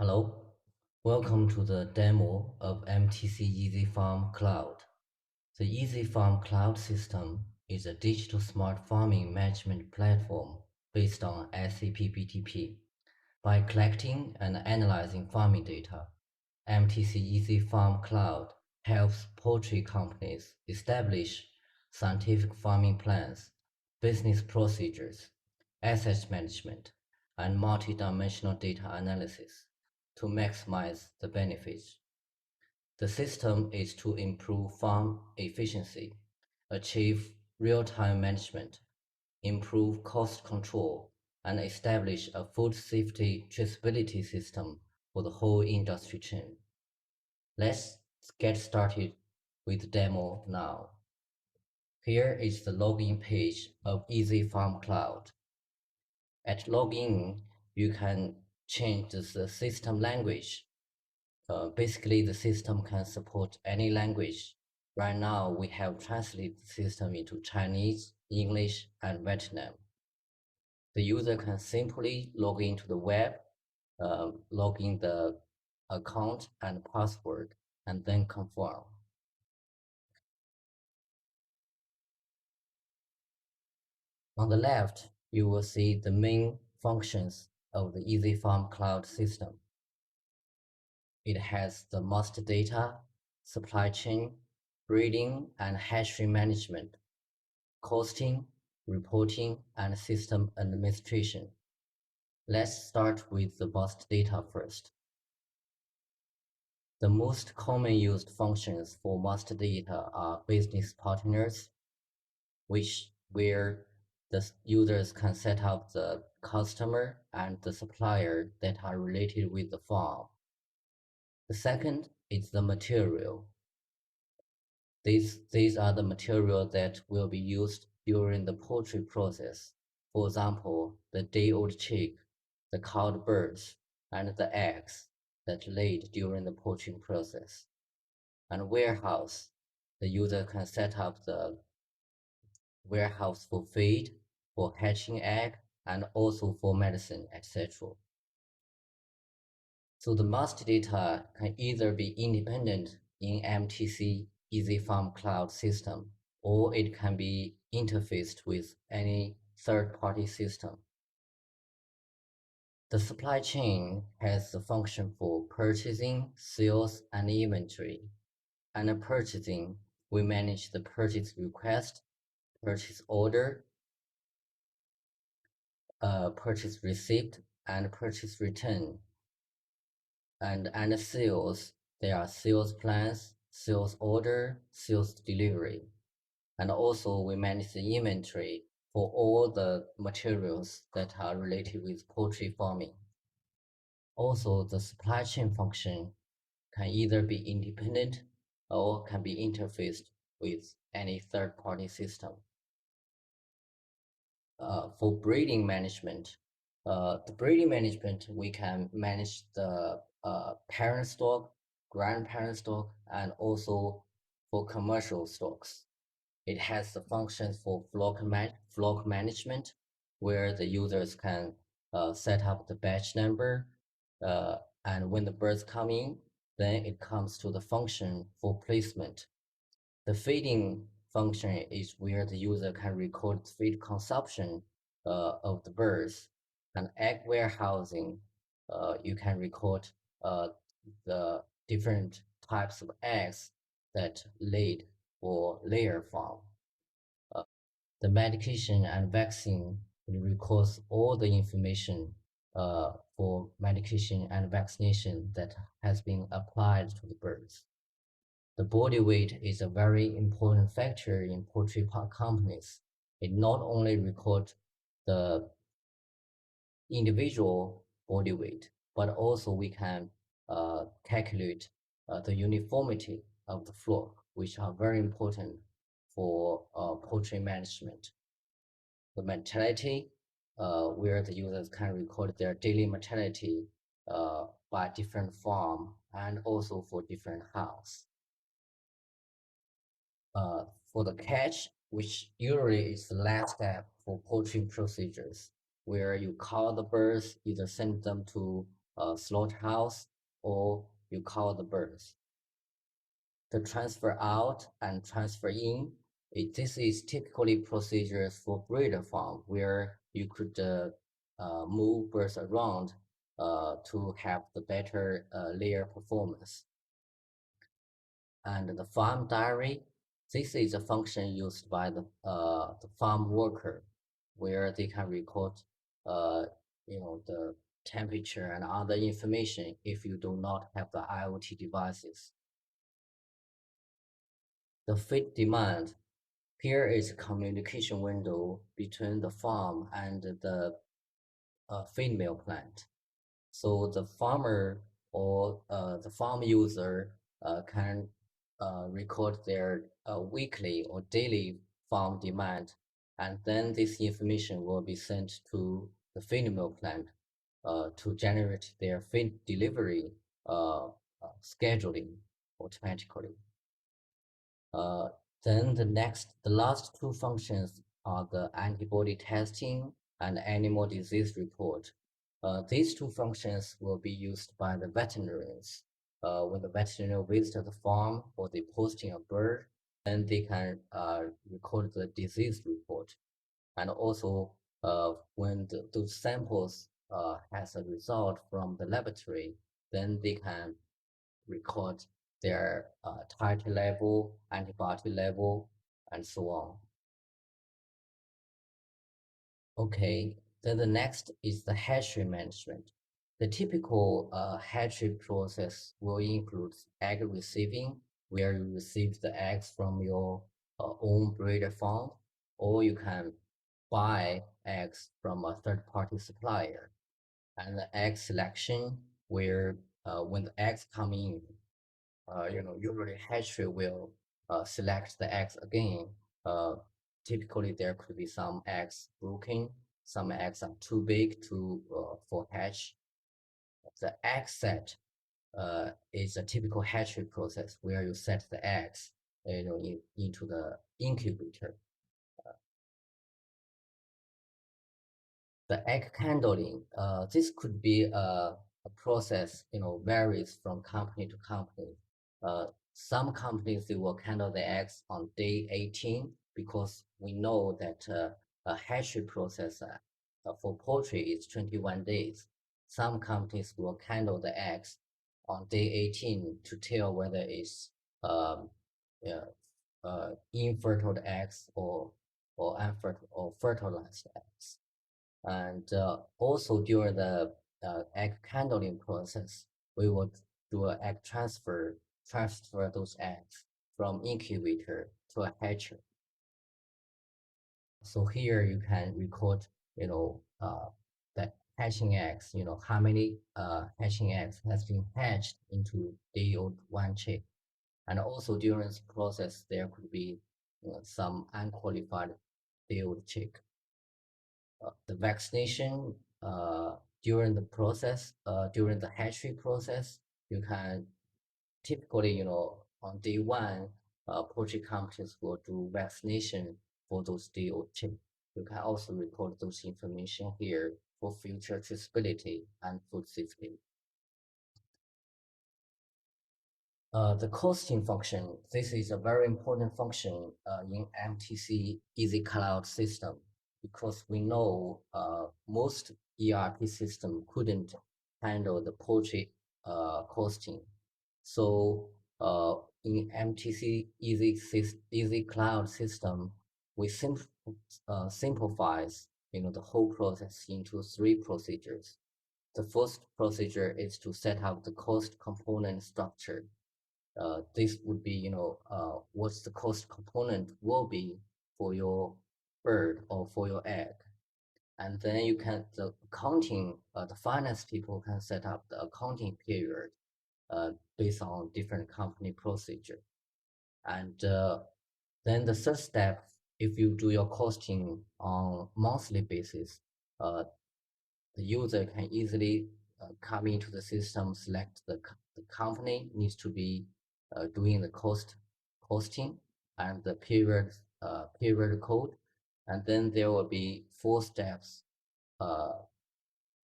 Hello, welcome to the demo of MTC Easy Farm Cloud. The Easy Farm Cloud system is a digital smart farming management platform based on SAP BTP. By collecting and analyzing farming data, MTC Easy Farm Cloud helps poultry companies establish scientific farming plans, business procedures, asset management, and multidimensional data analysis to maximize the benefits. The system is to improve farm efficiency, achieve real-time management, improve cost control, and establish a food safety traceability system for the whole industry chain. Let's get started with the demo now. Here is the login page of Easy Farm Cloud. At login, you can change the system language. Basically, the system can support any language. Right now, we have translated the system into Chinese, English, and Vietnam. The user can simply log into the web, log in the account and password, and then confirm. On the left, you will see the main functions of the Easy Farm Cloud system. It has the master data, supply chain, breeding and hatchery management, costing, reporting, and system administration. Let's start with the master data first. The most common used functions for master data are business partners, where the users can set up the customer and the supplier that are related with the farm. The second is the material. These are the material that will be used during the poultry process. For example, the day-old chick, the cowed birds, and the eggs that laid during the poaching process. And warehouse, the user can set up the warehouse for feed, for hatching egg, and also for medicine, etc. So the master data can either be independent in MTC Easy Farm Cloud system, or it can be interfaced with any third-party system. The supply chain has the function for purchasing, sales, and inventory. Under purchasing, we manage the purchase request, purchase order, purchase receipt, and purchase return. And under sales, there are sales plans, sales order, sales delivery. And also we manage the inventory for all the materials that are related with poultry farming. Also, the supply chain function can either be independent or can be interfaced with any third-party system. For breeding management, we can manage the parent stock, grandparent stock, and also for commercial stocks. It has the functions for flock management, where the users can set up the batch number, and when the birds come in, then it comes to the function for placement. The feeding function is where the user can record feed consumption of the birds. And egg warehousing, you can record the different types of eggs that laid for layer farm. The medication and vaccine records all the information for medication and vaccination that has been applied to the birds. The body weight is a very important factor in poultry companies. It not only records the individual body weight, but also we can calculate the uniformity of the flock, which are very important for poultry management. The mortality, where the users can record their daily mortality by different farm and also for different house. For the catch, which usually is the last step for poultry procedures, where you call the birds, either send them to slaughterhouse, or you call the birds. The transfer out and transfer in, this is typically procedures for breeder farm where you could move birds around to have the better layer performance. And the farm diary, this is a function used by the farm worker where they can record uh, the temperature and other information if you do not have the IoT devices. The feed demand, here is a communication window between the farm and the female plant. So the farmer or the farm user can record their weekly or daily farm demand, and then this information will be sent to the female plant to generate their feed delivery scheduling automatically. Uh, then the last two functions are the antibody testing and animal disease report. These two functions will be used by the veterinarians. When the veterinarian visits the farm or they posting a bird, then they can record the disease report. And also, when those samples has a result from the laboratory, then they can record their titer level, antibody level, and so on. Okay, then the next is the hatchery management. The typical hatchery process will include egg receiving, where you receive the eggs from your own breeder farm, or you can buy eggs from a third-party supplier. And the egg selection, where when the eggs come in, usually hatchery will select the eggs again. Uh, Typically, there could be some eggs broken, some eggs are too big to for hatch. The egg set is a typical hatchery process where you set the eggs, into the incubator. The egg handling, this could be a process, varies from company to company. Some companies, they will handle the eggs on day 18 because we know that a hatchery process for poultry is 21 days. Some companies will handle the eggs on day 18 to tell whether it's um, yeah, infertile eggs or unfertile or fertilized eggs. And also during the egg handling process, we would do an egg transfer those eggs from incubator to a hatcher. So here you can record, the hatching eggs, how many hatching eggs has been hatched into day old one chick. And also during this process, there could be some unqualified day old chick. The vaccination during the process, during the hatchery process, you can typically, on day one, poultry companies will do vaccination for those day old chick. You can also record those information here for future traceability and food safety. The costing function, this is a very important function in MTC Easy Cloud system because we know most ERP system couldn't handle the poultry costing. So in MTC Easy Cloud system, we simplifies the whole process into three procedures. The first procedure is to set up the cost component structure. This would be, what's the cost component will be for your bird or for your egg. And then the accounting, the finance people can set up the accounting period based on different company procedure. And then the third step, if you do your costing on monthly basis, uh, the user can easily come into the system, select the company needs to be doing the costing and the period code, and then there will be 4 steps: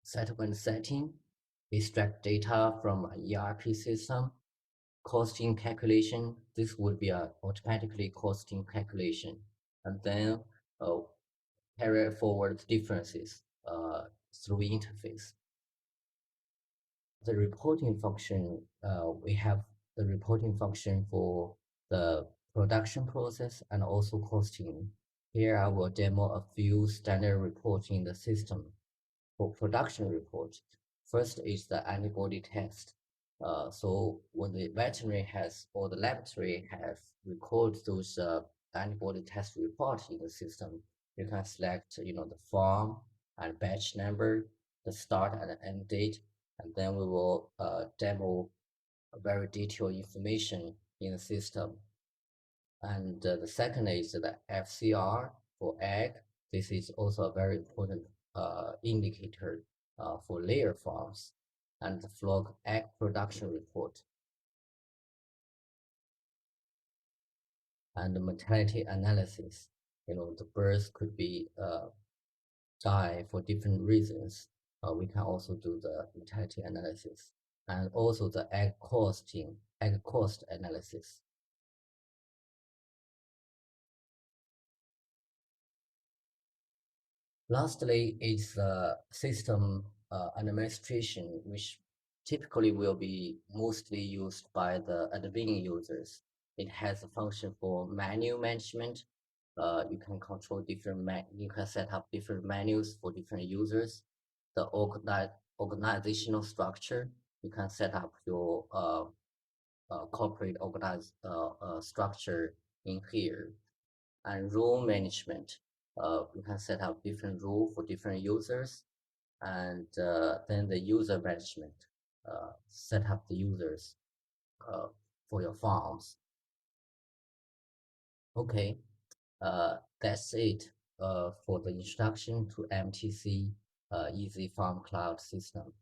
settlement setting, extract data from an ERP system, costing calculation. This would be a automatically costing calculation, and then uh, carry forward differences through interface. The reporting function, we have the reporting function for the production process and also costing. Here I will demo a few standard reports in the system. For production report, first is the antibody test. So when the veterinary has or the laboratory has recorded those antibody test report in the system, you can select, the farm and batch number, the start and end date, and then we will demo very detailed information in the system. And the second is the FCR for egg. This is also a very important indicator for layer farms, and the flock egg production report and the mortality analysis. The birds could be die for different reasons. We can also do the mortality analysis and also the egg cost analysis. Lastly, is the system administration, which typically will be mostly used by the admin users. It has a function for menu management. You can control you can set up different menus for different users. The organizational structure, you can set up your corporate structure in here. And rule management, you can set up different rule for different users, and then the user management, set up the users uh, for your farms. Okay, that's it for the introduction to MTC Easy Farm Cloud system.